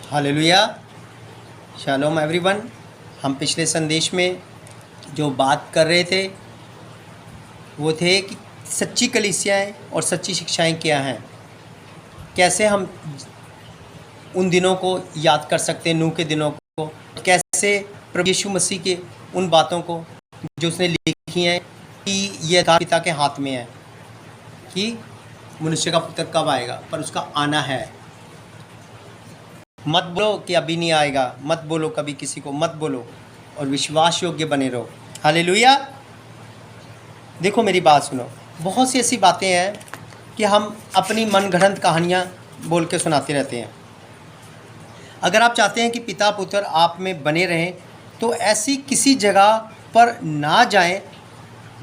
Hallelujah. Shalom everyone. हम पिछले संदेश में जो बात कर रहे थे वो थे कि सच्ची कलीसियाएँ और सच्ची शिक्षाएँ क्या हैं, कैसे हम उन दिनों को याद कर सकते हैं, नूह के दिनों को, कैसे प्रभु यीशु मसीह के उन बातों को जो उसने लिखी हैं कि ये पिता के हाथ में है कि मनुष्य का पुत्र कब आएगा, पर उसका आना है। मत बोलो कि अभी नहीं आएगा, मत बोलो कभी किसी को, मत बोलो, और विश्वास योग्य बने रहो। हालेलुया। देखो मेरी बात सुनो, बहुत सी ऐसी बातें हैं कि हम अपनी मनगढ़ंत कहानियाँ बोल के सुनाते रहते हैं। अगर आप चाहते हैं कि पिता पुत्र आप में बने रहें तो ऐसी किसी जगह पर ना जाएं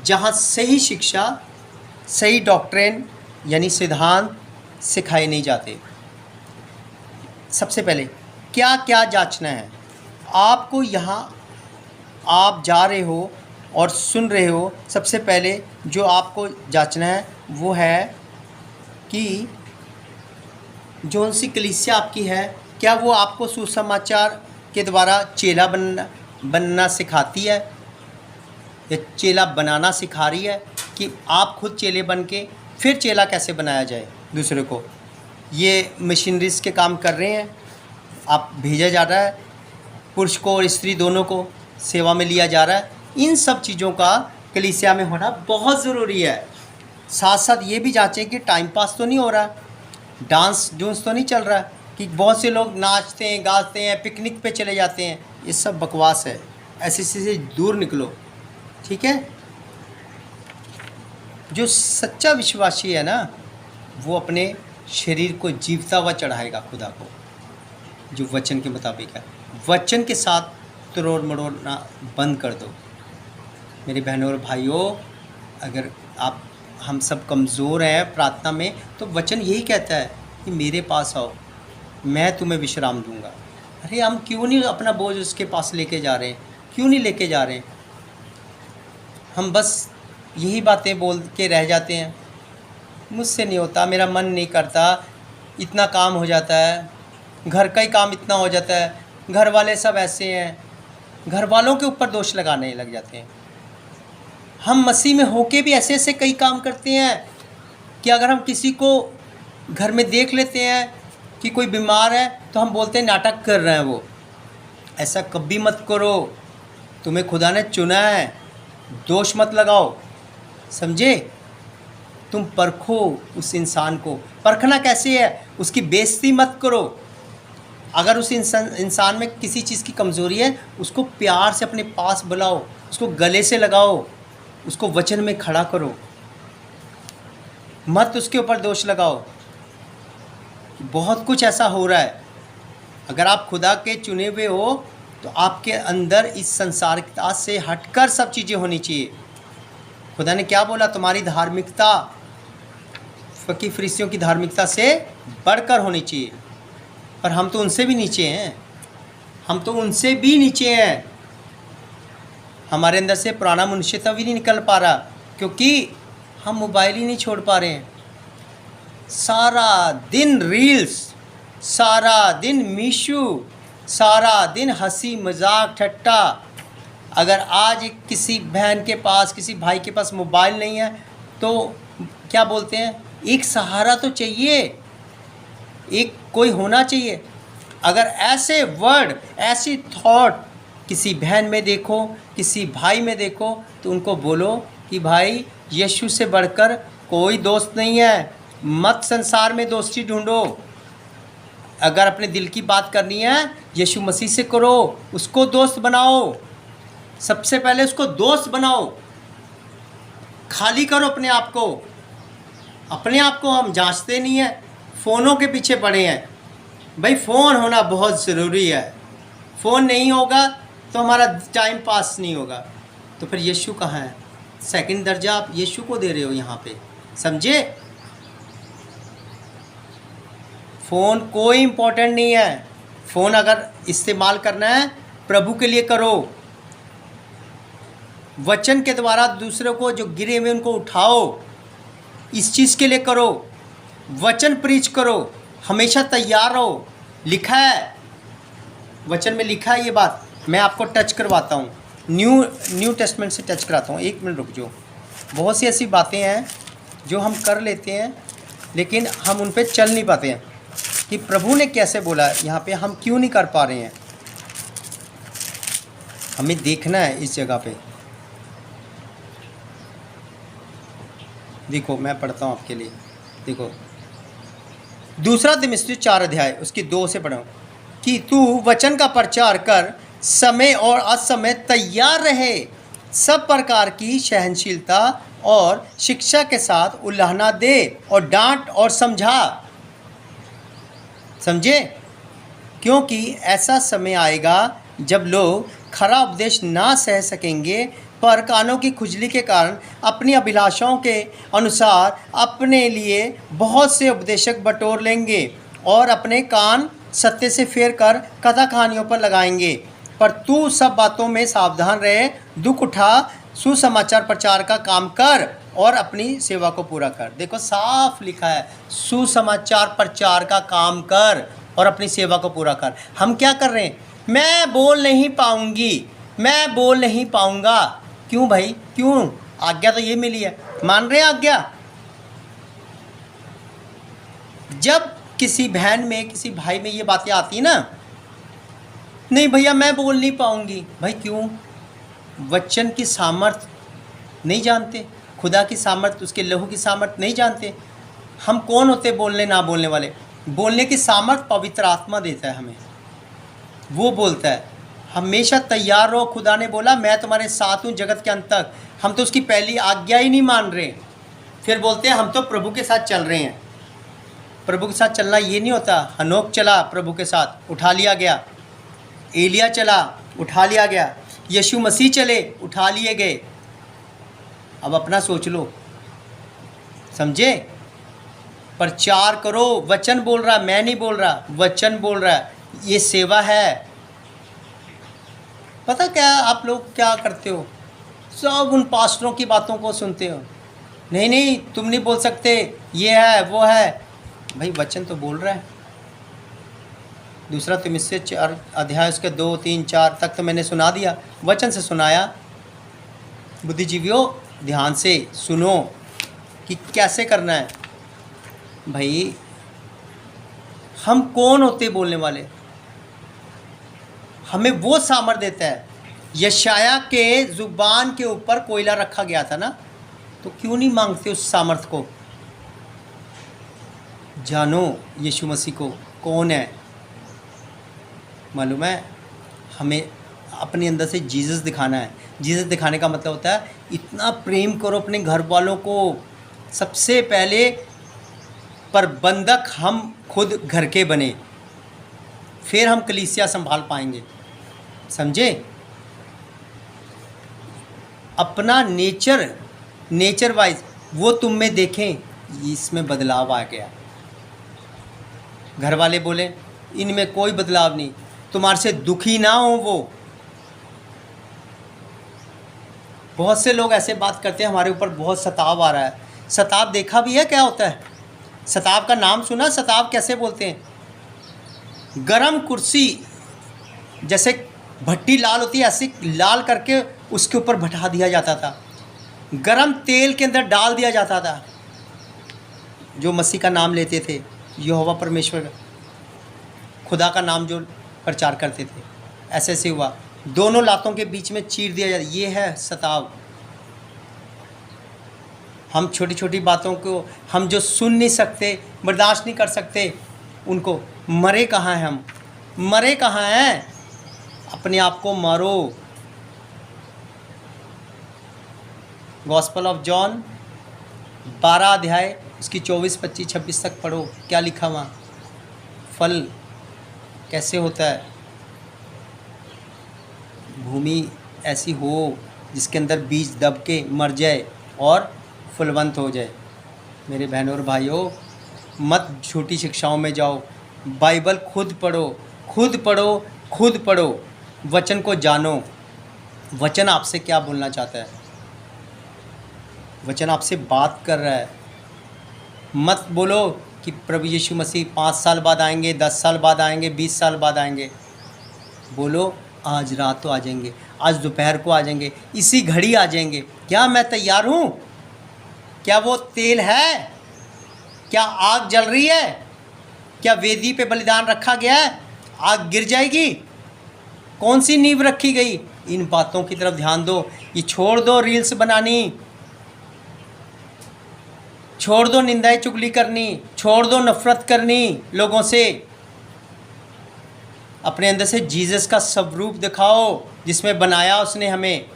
जहाँ सही शिक्षा, सही डॉक्ट्रिन यानी सिद्धांत सिखाए नहीं जाते। सबसे पहले क्या क्या जांचना है आपको, यहाँ आप जा रहे हो और सुन रहे हो। सबसे पहले जो आपको जांचना है वो है कि जो सी कलीसिया आपकी है, क्या वो आपको सुसमाचार के द्वारा चेला बनना सिखाती है या चेला बनाना सिखा रही है, कि आप खुद चेले बन के फिर चेला कैसे बनाया जाए दूसरे को। ये मशीनरीज के काम कर रहे हैं, आप भेजा जा रहा है, पुरुष को और स्त्री दोनों को सेवा में लिया जा रहा है। इन सब चीज़ों का कलीसिया में होना बहुत ज़रूरी है। साथ साथ ये भी जांचें कि टाइम पास तो नहीं हो रहा, डांस डूंस तो नहीं चल रहा, कि बहुत से लोग नाचते हैं, गाते हैं, पिकनिक पे चले जाते हैं। ये सब बकवास है, ऐसी चीज़ से दूर निकलो, ठीक है। जो सच्चा विश्वासी है ना, वो अपने शरीर को जीवता हुआ चढ़ाएगा खुदा को, जो वचन के मुताबिक है। वचन के साथ तोड़ मरोड़ना बंद कर दो। मेरे बहनों और भाइयों, अगर आप हम सब कमज़ोर हैं प्रार्थना में, तो वचन यही कहता है कि मेरे पास आओ, मैं तुम्हें विश्राम दूंगा। अरे हम क्यों नहीं अपना बोझ उसके पास लेके जा रहे हैं, क्यों नहीं लेके जा रहे हैं? हम बस यही बातें बोल के रह जाते हैं, मुझसे नहीं होता, मेरा मन नहीं करता, इतना काम हो जाता है, घर का ही काम इतना हो जाता है, घर वाले सब ऐसे हैं। घर वालों के ऊपर दोष लगाने लग जाते हैं। हम मसीह में होके भी ऐसे ऐसे कई काम करते हैं कि अगर हम किसी को घर में देख लेते हैं कि कोई बीमार है तो हम बोलते हैं नाटक कर रहे हैं वो। ऐसा कभी मत करो, तुम्हें खुदा ने चुना है, दोष मत लगाओ, समझे। तुम परखो उस इंसान को। परखना कैसे है? उसकी बेइज्जती मत करो। अगर उस इंसान में किसी चीज़ की कमज़ोरी है, उसको प्यार से अपने पास बुलाओ, उसको गले से लगाओ, उसको वचन में खड़ा करो, मत उसके ऊपर दोष लगाओ। बहुत कुछ ऐसा हो रहा है। अगर आप खुदा के चुने हुए हो तो आपके अंदर इस संसारिकता से हटकर सब चीज़ें होनी चाहिए। खुदा ने क्या बोला? तुम्हारी धार्मिकता फकीर फरीसियों की धार्मिकता से बढ़कर होनी चाहिए। पर हम तो उनसे भी नीचे हैं, हम तो उनसे भी नीचे हैं। हमारे अंदर से पुराना मनुष्यता भी नहीं निकल पा रहा, क्योंकि हम मोबाइल ही नहीं छोड़ पा रहे हैं। सारा दिन रील्स, सारा दिन मीशू, सारा दिन हंसी मजाक ठट्टा। अगर आज किसी बहन के पास, किसी भाई के पास मोबाइल नहीं है तो क्या बोलते हैं, एक सहारा तो चाहिए, एक कोई होना चाहिए। अगर ऐसे वर्ड, ऐसी थॉट किसी बहन में देखो, किसी भाई में देखो, तो उनको बोलो कि भाई यीशु से बढ़कर कोई दोस्त नहीं है, मत संसार में दोस्ती ढूंढो। अगर अपने दिल की बात करनी है यीशु मसीह से करो, उसको दोस्त बनाओ। सबसे पहले उसको दोस्त बनाओ, खाली करो अपने आप को। अपने आप को हम जांचते नहीं हैं, फ़ोनों के पीछे पड़े हैं। भाई फ़ोन होना बहुत ज़रूरी है, फ़ोन नहीं होगा तो हमारा टाइम पास नहीं होगा। तो फिर यीशु कहाँ है? सेकंड दर्जा आप यीशु को दे रहे हो यहाँ पे, समझे। फ़ोन कोई इम्पोर्टेंट नहीं है। फ़ोन अगर इस्तेमाल करना है प्रभु के लिए करो, वचन के द्वारा दूसरों को जो गिरे हुए उनको उठाओ, इस चीज़ के लिए करो। वचन प्रीच करो, हमेशा तैयार रहो। लिखा है वचन में लिखा है ये बात। मैं आपको टच करवाता हूँ, न्यू टेस्टमेंट से टच कराता हूँ। एक मिनट रुक जाओ। बहुत सी ऐसी बातें हैं जो हम कर लेते हैं लेकिन हम उन पे चल नहीं पाते हैं कि प्रभु ने कैसे बोला, यहाँ पे हम क्यों नहीं कर पा रहे हैं। हमें देखना है इस जगह पे। देखो मैं पढ़ता हूँ आपके लिए। देखो दूसरा दिमित्री 4 अध्याय उसकी 2 से पढ़ो कि तू वचन का प्रचार कर, समय और असमय तैयार रहे, सब प्रकार की सहनशीलता और शिक्षा के साथ उलाहना दे और डांट और समझा। समझे? क्योंकि ऐसा समय आएगा जब लोग खरा उपदेश ना सह सकेंगे, पर कानों की खुजली के कारण अपनी अभिलाषाओं के अनुसार अपने लिए बहुत से उपदेशक बटोर लेंगे और अपने कान सत्य से फेर कर कथा कहानियों पर लगाएंगे। पर तू सब बातों में सावधान रहे, दुख उठा, सुसमाचार प्रचार का काम कर और अपनी सेवा को पूरा कर। देखो साफ लिखा है, सुसमाचार प्रचार का काम कर और अपनी सेवा को पूरा कर। हम क्या कर रहे हैं? मैं बोल नहीं पाऊंगी, मैं बोल नहीं पाऊंगा। क्यों भाई, क्यों? आज्ञा तो ये मिली है, मान रहे हैं आज्ञा? जब किसी बहन में, किसी भाई में ये बातें आती ना, नहीं भैया मैं बोल नहीं पाऊंगी। भाई क्यों? वचन की सामर्थ नहीं जानते, खुदा की सामर्थ, उसके लहू की सामर्थ नहीं जानते। हम कौन होते बोलने ना बोलने वाले? बोलने की सामर्थ पवित्र आत्मा देता है हमें, वो बोलता है हमेशा तैयार रहो। खुदा ने बोला मैं तुम्हारे साथ हूँ जगत के अंत तक। हम तो उसकी पहली आज्ञा ही नहीं मान रहे, फिर बोलते हैं हम तो प्रभु के साथ चल रहे हैं। प्रभु के साथ चलना ये नहीं होता। हनोक चला प्रभु के साथ, उठा लिया गया। एलिया चला, उठा लिया गया। यीशु मसीह चले, उठा लिए गए। अब अपना सोच लो, समझे? प्रचार करो, वचन बोल रहा, मैं नहीं बोल रहा, वचन बोल रहा है। ये सेवा है। पता क्या आप लोग क्या करते हो? सब उन पास्टरों की बातों को सुनते हो। नहीं नहीं तुम नहीं बोल सकते, ये है वो है। भाई वचन तो बोल रहा है। दूसरा तिमुथियुस 4 अध्याय उसके 2, 3, 4 तक तो मैंने सुना दिया, वचन से सुनाया। बुद्धिजीवियों ध्यान से सुनो कि कैसे करना है। भाई हम कौन होते बोलने वाले? हमें वो सामर्थ देता है। यशाया के जुबान के ऊपर कोयला रखा गया था ना, तो क्यों नहीं मांगते उस सामर्थ को? जानो यीशु मसीह को कौन है। मालूम है, हमें अपने अंदर से जीसस दिखाना है। जीसस दिखाने का मतलब होता है इतना प्रेम करो अपने घर वालों को। सबसे पहले प्रबंधक हम खुद घर के बने, फिर हम कलीसिया संभाल पाएंगे। समझे? अपना नेचर वाइज वो तुम में देखें, इसमें बदलाव आ गया। घर वाले बोले इनमें कोई बदलाव नहीं, तुम्हारे से दुखी ना हो वो। बहुत से लोग ऐसे बात करते हैं हमारे ऊपर बहुत सताव आ रहा है। सताव देखा भी है क्या होता है? सताव का नाम सुना? सताव कैसे बोलते हैं? गरम कुर्सी, जैसे भट्टी लाल होती है ऐसे लाल करके उसके ऊपर बैठा दिया जाता था, गरम तेल के अंदर डाल दिया जाता था। जो मसीह का नाम लेते थे, यहोवा परमेश्वर खुदा का नाम जो प्रचार करते थे, ऐसे ऐसे हुआ, दोनों लातों के बीच में चीर दिया जाता। ये है सताव। हम छोटी छोटी बातों को हम जो सुन नहीं सकते, बर्दाश्त नहीं कर सकते, उनको मरे कहाँ हैं? हम मरे कहाँ हैं? अपने आप को मारो। गॉस्पल ऑफ जॉन 12 अध्याय उसकी 24, 25, 26 तक पढ़ो, क्या लिखा वहाँ। फल कैसे होता है? भूमि ऐसी हो जिसके अंदर बीज दब के मर जाए और फलवंत हो जाए। मेरे बहनों और भाइयों, मत झूठी शिक्षाओं में जाओ। बाइबल खुद पढ़ो, खुद पढ़ो, खुद पढ़ो। वचन को जानो। वचन आपसे क्या बोलना चाहता है? वचन आपसे बात कर रहा है। मत बोलो कि प्रभु यीशु मसीह 5 साल बाद आएंगे, 10 साल बाद आएंगे, 20 साल बाद आएंगे। बोलो आज रात तो आ जाएंगे, आज दोपहर को आ जाएंगे, इसी घड़ी आ जाएंगे। क्या मैं तैयार हूँ? क्या वो तेल है? क्या आग जल रही है? क्या वेदी पे बलिदान रखा गया है? आग गिर जाएगी? कौन सी नींव रखी गई? इन बातों की तरफ ध्यान दो। ये छोड़ दो रील्स बनानी, छोड़ दो निंदाई चुगली करनी, छोड़ दो नफरत करनी लोगों से। अपने अंदर से जीसस का स्वरूप दिखाओ, जिसमें बनाया उसने हमें,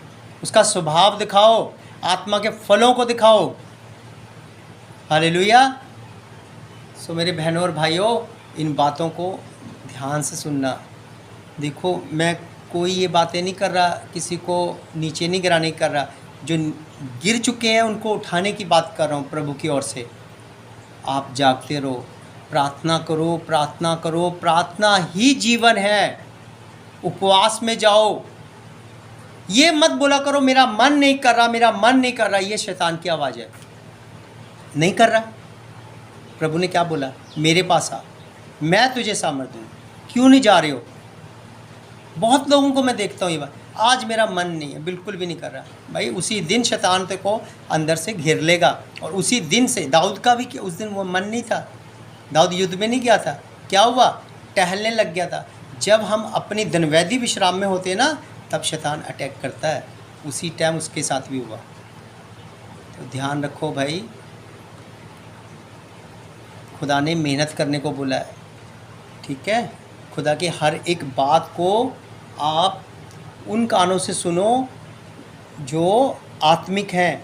उसका स्वभाव दिखाओ, आत्मा के फलों को दिखाओ। हालेलुया। सो मेरे बहनों और भाइयों, इन बातों को ध्यान से सुनना। देखो, मैं कोई ये बातें नहीं कर रहा, किसी को नीचे नहीं गिराने कर रहा। जो गिर चुके हैं उनको उठाने की बात कर रहा हूँ प्रभु की ओर से। आप जागते रहो, प्रार्थना करो, प्रार्थना करो, प्रार्थना ही जीवन है। उपवास में जाओ। ये मत बोला करो मेरा मन नहीं कर रहा, मेरा मन नहीं कर रहा। ये शैतान की आवाज़ है। नहीं कर रहा, प्रभु ने क्या बोला? मेरे पास आ, मैं तुझे सामर्थ्य दूँ। क्यों नहीं जा रहे हो? बहुत लोगों को मैं देखता हूँ ये बात, आज मेरा मन नहीं है, बिल्कुल भी नहीं कर रहा। भाई उसी दिन शैतान ते को अंदर से घेर लेगा। और उसी दिन से दाऊद का भी उस दिन वो मन नहीं था। दाऊद युद्ध में नहीं गया था। क्या हुआ? टहलने लग गया था। जब हम अपनी दिनवैधी विश्राम में होते हैं ना, तब शैतान अटैक करता है। उसी टाइम उसके साथ भी हुआ। तो ध्यान रखो भाई, खुदा ने मेहनत करने को बोला है, ठीक है? खुदा की हर एक बात को आप उन कानों से सुनो जो आत्मिक हैं।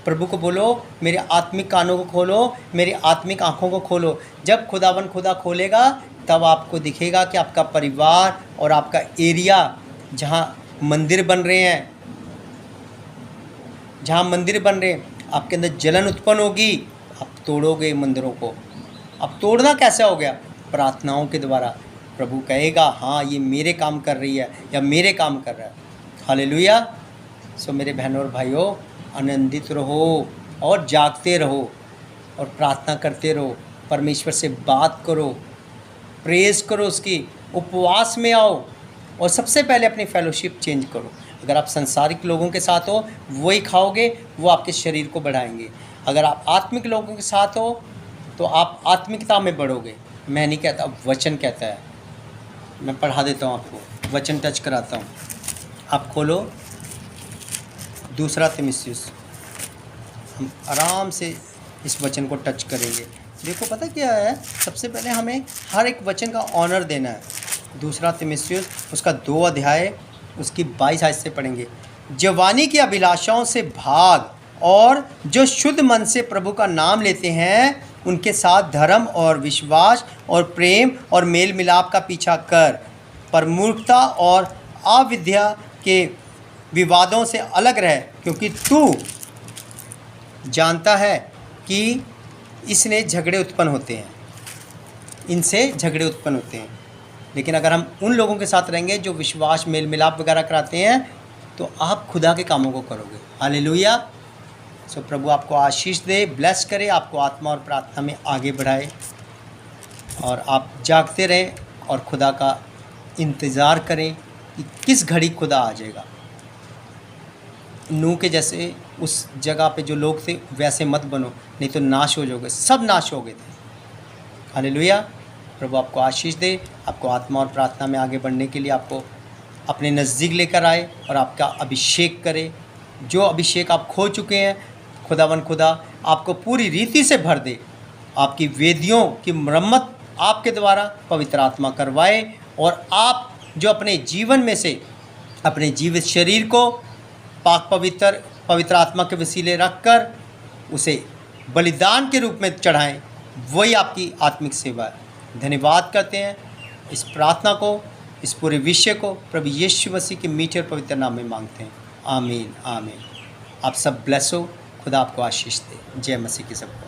प्रभु को बोलो मेरे आत्मिक कानों को खोलो, मेरी आत्मिक आँखों को खोलो। जब खुदा खोलेगा, तब आपको दिखेगा कि आपका परिवार और आपका एरिया, जहाँ मंदिर बन रहे हैं, आपके अंदर जलन उत्पन्न होगी। आप तोड़ोगे मंदिरों को। अब तोड़ना कैसे हो गया? प्रार्थनाओं के द्वारा। प्रभु कहेगा हाँ, ये मेरे काम कर रही है या मेरे काम कर रहा है। हालेलुया। सो मेरे बहनों और भाइयों, आनंदित रहो और जागते रहो और प्रार्थना करते रहो। परमेश्वर से बात करो, प्रेज करो उसकी। उपवास में आओ और सबसे पहले अपनी फेलोशिप चेंज करो। अगर आप संसारिक लोगों के साथ हो, वही खाओगे, वो आपके शरीर को बढ़ाएंगे। अगर आप आत्मिक लोगों के साथ हो, तो आप आत्मिकता में बढ़ोगे। मैं नहीं कहता, वचन कहता है। मैं पढ़ा देता हूँ आपको, वचन टच कराता हूँ। आप खोलो 2 तीमुथियुस। हम आराम से इस वचन को टच करेंगे। देखो पता क्या है, सबसे पहले हमें हर एक वचन का ऑनर देना है। 2 तीमुथियुस उसका 2 अध्याय उसकी 22 आयत से पढ़ेंगे। जवानी की अभिलाषाओं से भाग, और जो शुद्ध मन से प्रभु का नाम लेते हैं उनके साथ धर्म और विश्वास और प्रेम और मेल मिलाप का पीछा कर। पर मूर्खता और अविद्या के विवादों से अलग रह, क्योंकि तू जानता है कि इसने झगड़े उत्पन्न होते हैं, इनसे झगड़े उत्पन्न होते हैं। लेकिन अगर हम उन लोगों के साथ रहेंगे जो विश्वास मेल मिलाप वगैरह कराते हैं, तो आप खुदा के कामों को करोगे। हालेलुया। सो प्रभु आपको आशीष दे, ब्लेस करे, आपको आत्मा और प्रार्थना में आगे बढ़ाए, और आप जागते रहें और खुदा का इंतज़ार करें कि किस घड़ी खुदा आ जाएगा। नूह के जैसे उस जगह पे जो लोग थे वैसे मत बनो, नहीं तो नाश हो जाओगे। सब नाश हो गए थे। हालेलुया। प्रभु आपको आशीष दे, आपको आत्मा और प्रार्थना में आगे बढ़ने के लिए आपको अपने नज़दीक लेकर आए और आपका अभिषेक करे। जो अभिषेक आप खो चुके हैं, खुदा आपको पूरी रीति से भर दे। आपकी वेदियों की मरम्मत आपके द्वारा पवित्र आत्मा करवाए, और आप जो अपने जीवन में से अपने जीवित शरीर को पाक पवित्र आत्मा के वसीले रखकर उसे बलिदान के रूप में चढ़ाएं, वही आपकी आत्मिक सेवा है। धन्यवाद करते हैं इस प्रार्थना को, इस पूरे विषय को प्रभु यीशु मसीह के मीठे और पवित्र नाम में मांगते हैं। आमीन आमीन। आप सब ब्लेस हो। खुदा आपको आशीष दे। जय मसीह की सबको।